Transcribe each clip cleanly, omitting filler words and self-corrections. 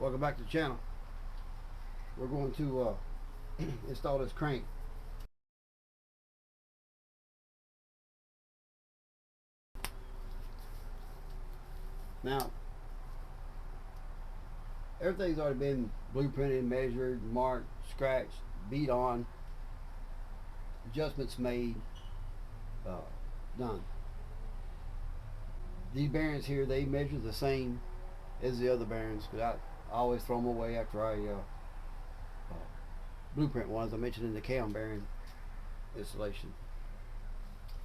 Welcome back to the channel. We're going to install this crank. Now, everything's already been blueprinted, measured, marked, scratched, beat on, adjustments made, done. These bearings here, they measure the same as the other bearings, because I always throw them away after I blueprint ones I mentioned in the cam bearing installation.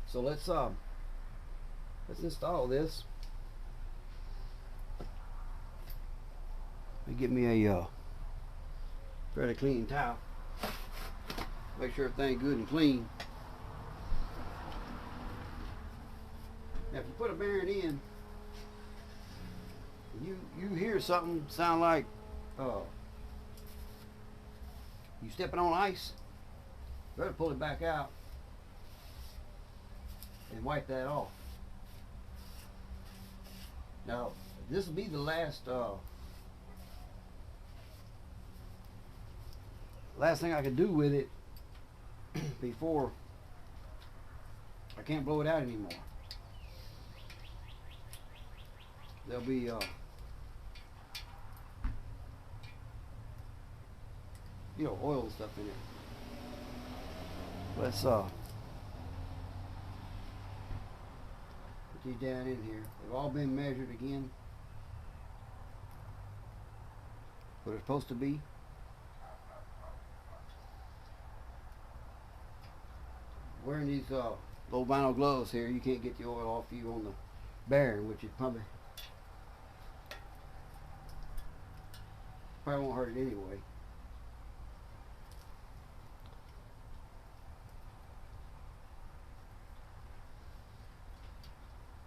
So let's install this. Let me get me a fairly clean towel. Make sure everything's good and clean. Now, if you put a bearing in, you hear something sound like you stepping on ice, you better pull it back out and wipe that off. Now, this will be the last thing I can do with it before I can't blow it out anymore. There'll be oil and stuff in it. Let's put these down in here. They've all been measured again. What it's supposed to be. Wearing these little vinyl gloves here, you can't get the oil off you on the bearing, which is probably won't hurt it anyway.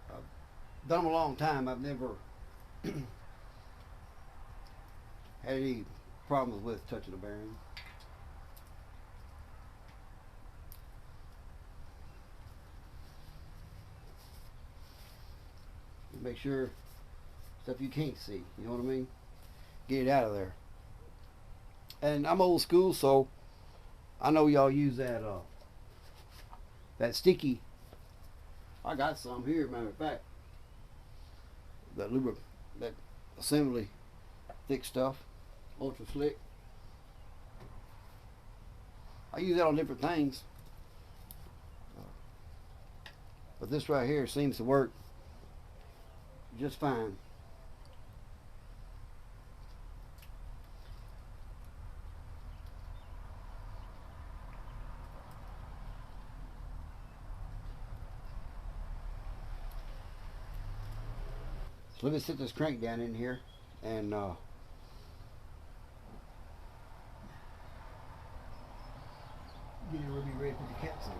I've done them a long time. I've never had any problems with touching the bearing. Make sure stuff you can't see, you know what I mean? Get it out of there. And I'm old school, so I know y'all use that that sticky. I got some here, matter of fact. That assembly thick stuff, ultra slick. I use that on different things, but this right here seems to work just fine. So let me sit this crank down in here and get it ready to put the caps on.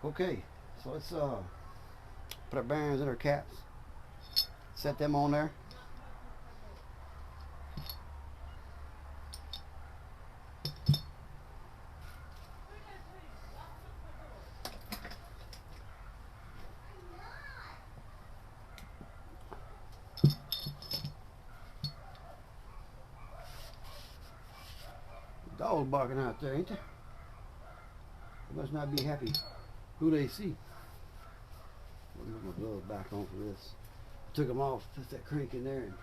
Okay, so let's put our bearings in our caps, set them on there. Dog's barking out there, ain't they? They must not be happy who they see. I'll put my gloves back on for this. I took them off, put that crank in there,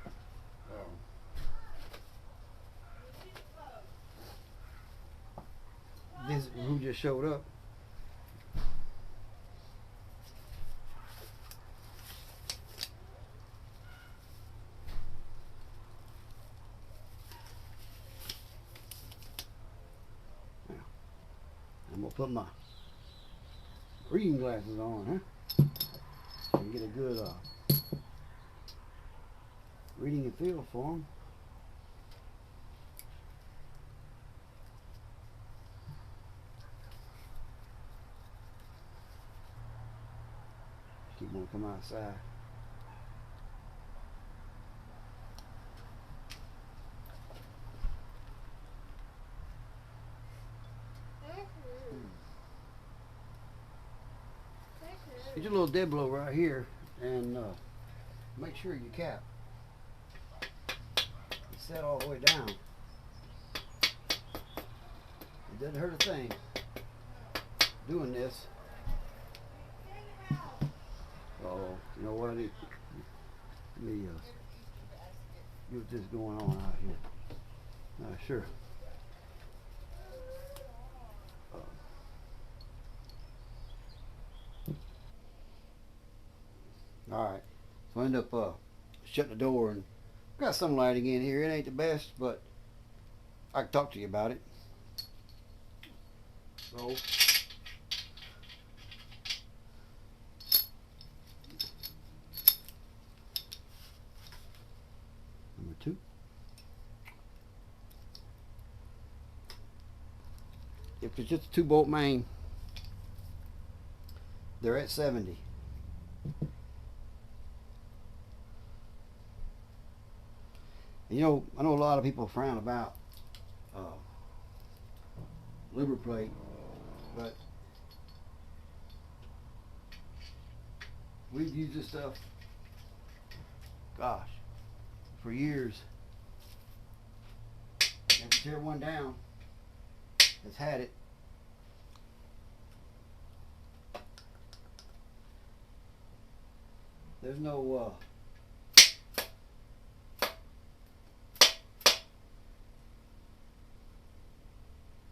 and this who just showed up. Now, I'm gonna put my reading glasses on, huh? And get a good reading and feel for them. from outside. Get your little dead blow right here, and make sure your cap is set all the way down. It doesn't hurt a thing doing this. So, you know what? Let me see what's this going on out here. Sure. Alright, so I end up shutting the door, and got some lighting in here. It ain't the best, but I can talk to you about it. So, number 2. If it's just a 2-bolt main, they're at 70. You know, I know a lot of people frown about lubricate, but we've used this stuff, gosh, for years. And tear one down that's had it. There's no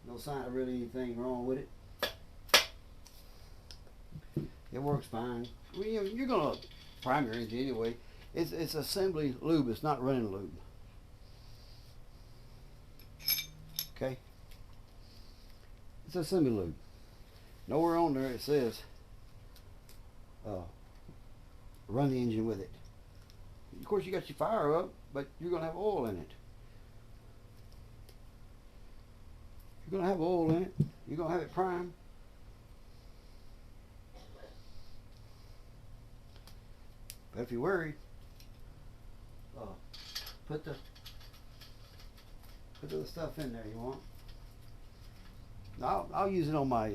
no sign of really anything wrong with it. It works fine. Well, you're gonna prime your engine anyway. It's assembly lube. It's not running lube. Okay. It's assembly lube. Nowhere on there it says run the engine with it. Of course, you got your fire up, but you're gonna have oil in it. You're gonna have oil in it. You're gonna have it primed. But if you're worried, put the stuff in there you want. I'll use it on my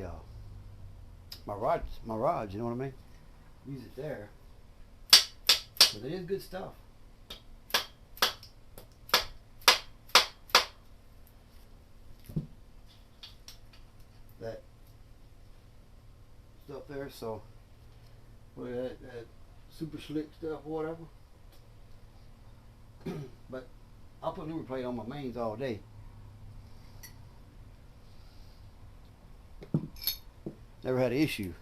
rods. You know what I mean? Use it there. But it is good stuff. That stuff there, so that super slick stuff, whatever. But I'll put lubricate on my mains all day. Never had an issue.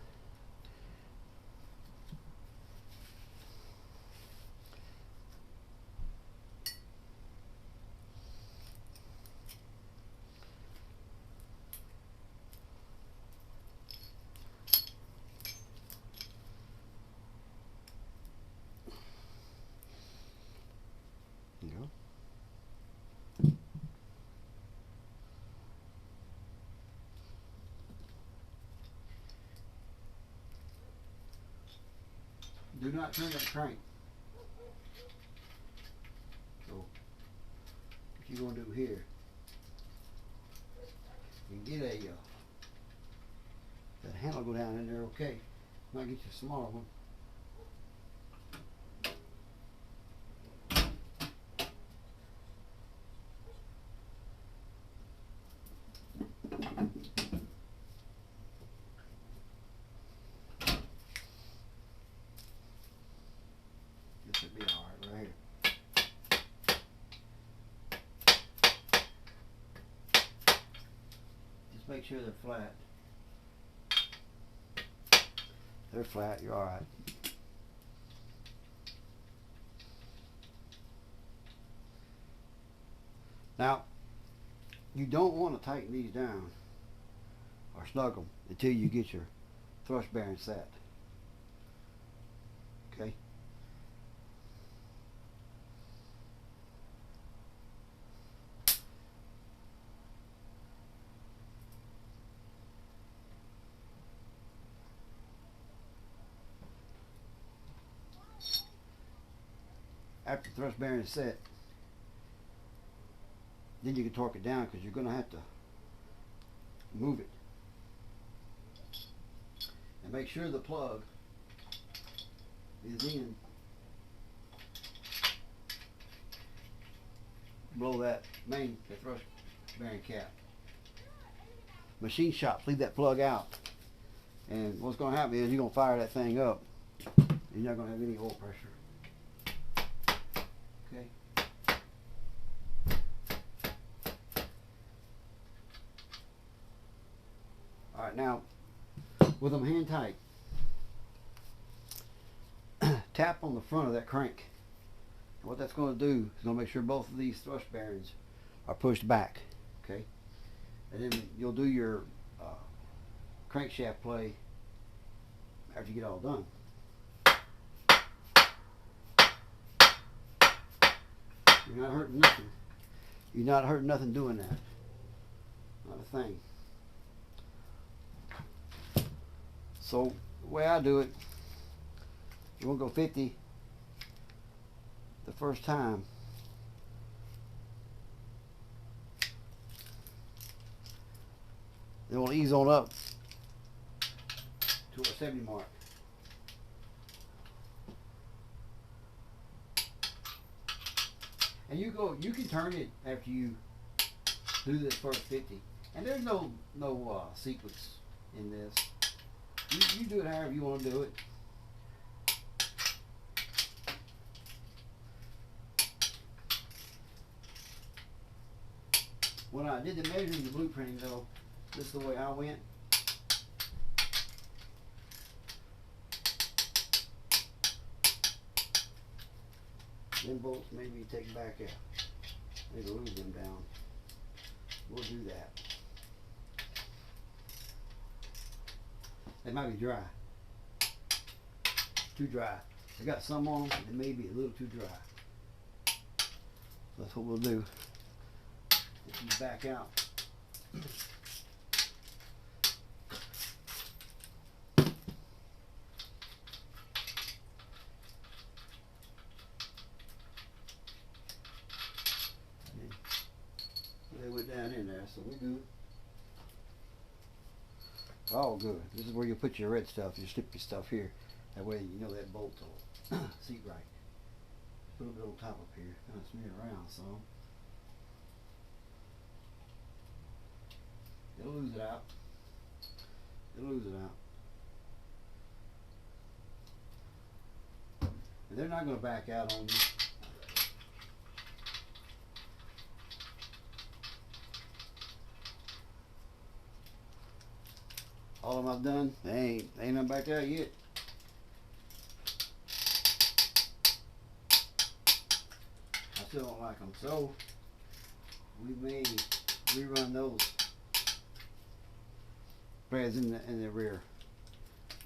Do not turn that crank. So, what you're going to do here, you can get that handle go down in there, okay. Might get you a smaller one. Should be all right here. Just make sure they're flat. They're flat, you're all right. Now, you don't want to tighten these down or snug them until you get your thrust bearing set. Okay? after the thrust bearing is set, then you can torque it down because you're going to have to move it. And make sure the plug is in below that the thrust bearing cap. Machine shops leave that plug out, and what's going to happen is you're going to fire that thing up. You're not going to have any oil pressure. Okay. All right, now with them hand tight, tap on the front of that crank. And what that's going to do is going to make sure both of these thrust bearings are pushed back. Okay, and then you'll do your crankshaft play after you get all done. You're not hurting nothing. You're not hurting nothing doing that. Not a thing. So the way I do it, you won't go 50 the first time. Then we'll ease on up to our 70 mark. And you can turn it after you do this first 50. And there's no sequence in this. You do it however you want to do it. When I did the measuring, the blueprinting though, this is the way I went. Them bolts maybe take back out. Maybe lose them down. We'll do that. They might be dry. Too dry. I got some on them, they may be a little too dry. That's what we'll do. If you back out. They went down in there, so we're good. All good. This is where you put your red stuff, your slippery stuff here. That way you know that bolt will seat right. Put a little bit on top up here, kind of smear around some. It'll lose it out. It'll lose it out. And they're not going to back out on you. All of them I've done, they ain't nothing back out yet. I still don't like them, so we may rerun those threads in the rear.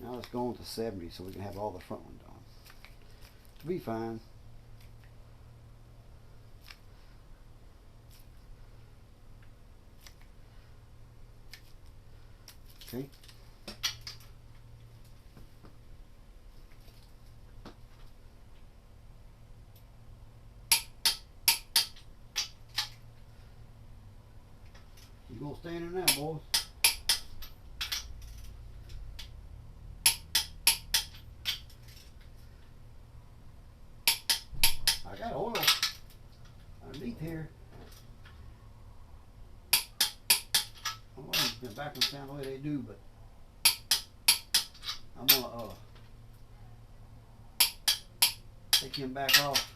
Now let's go on to 70 so we can have all the front one done. It'll be fine. Okay. You gonna stay in there now, boys? I got oil underneath here. I don't know if the back ones sound the way they do, but I'm gonna take him back off.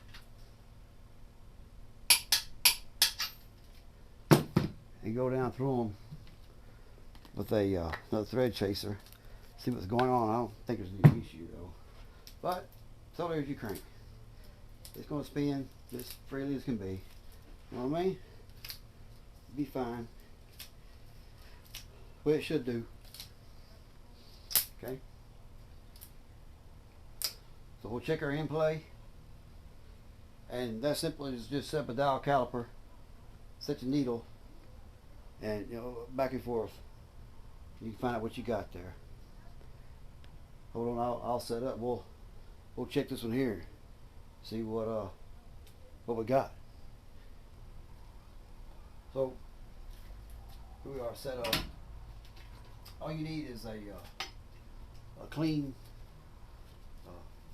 And go down through them with a another thread chaser. See what's going on. I don't think there's any issue though. But so there's your crank. It's gonna spin as freely as can be. You know what I mean? Be fine. Well, it should do. Okay. So we'll check our in play. And that simply is just set up a dial caliper, set your needle, and back and forth. You can find out what you got there. Hold on, I'll set up. We'll check this one here. See what what we got. So here we are set up. All you need is a clean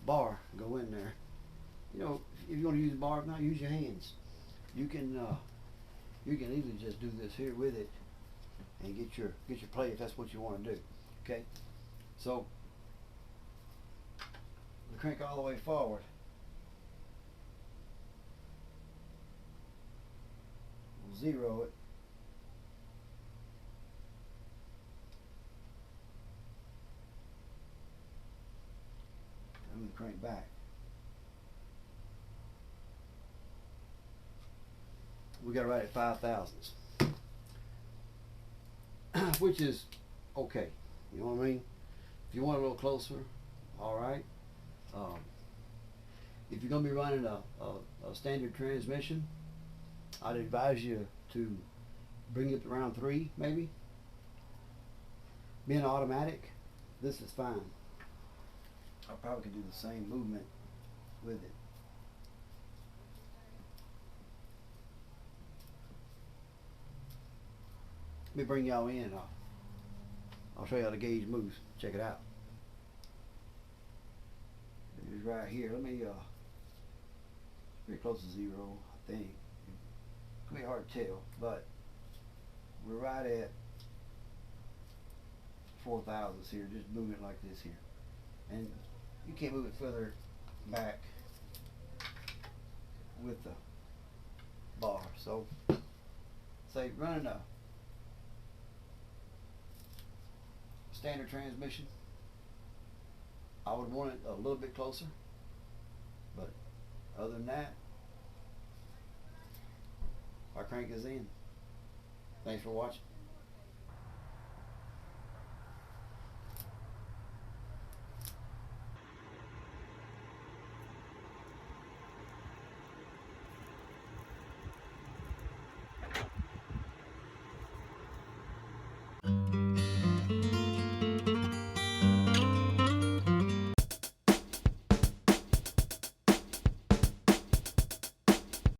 bar. Go in there. You know, if you want to use a bar, if not, use your hands. You can easily just do this here with it and get your play if that's what you want to do. Okay, so the crank all the way forward. We'll zero it. I'm going to crank back. We got it right at 5 thousandths, which is okay. You know what I mean? If you want a little closer, all right. If you're going to be running a standard transmission, I'd advise you to bring it around 3, maybe. Being automatic, this is fine. I probably could do the same movement with it. Let me bring y'all in. I'll show you how the gauge moves. Check it out. It's right here. Let me pretty close to 0, I think. It's gonna be hard to tell, but we're right at 4 thousandths here. Just move it like this here, and you can't move it further back with the bar. So, say running a standard transmission, I would want it a little bit closer, but other than that, our crank is in. Thanks for watching.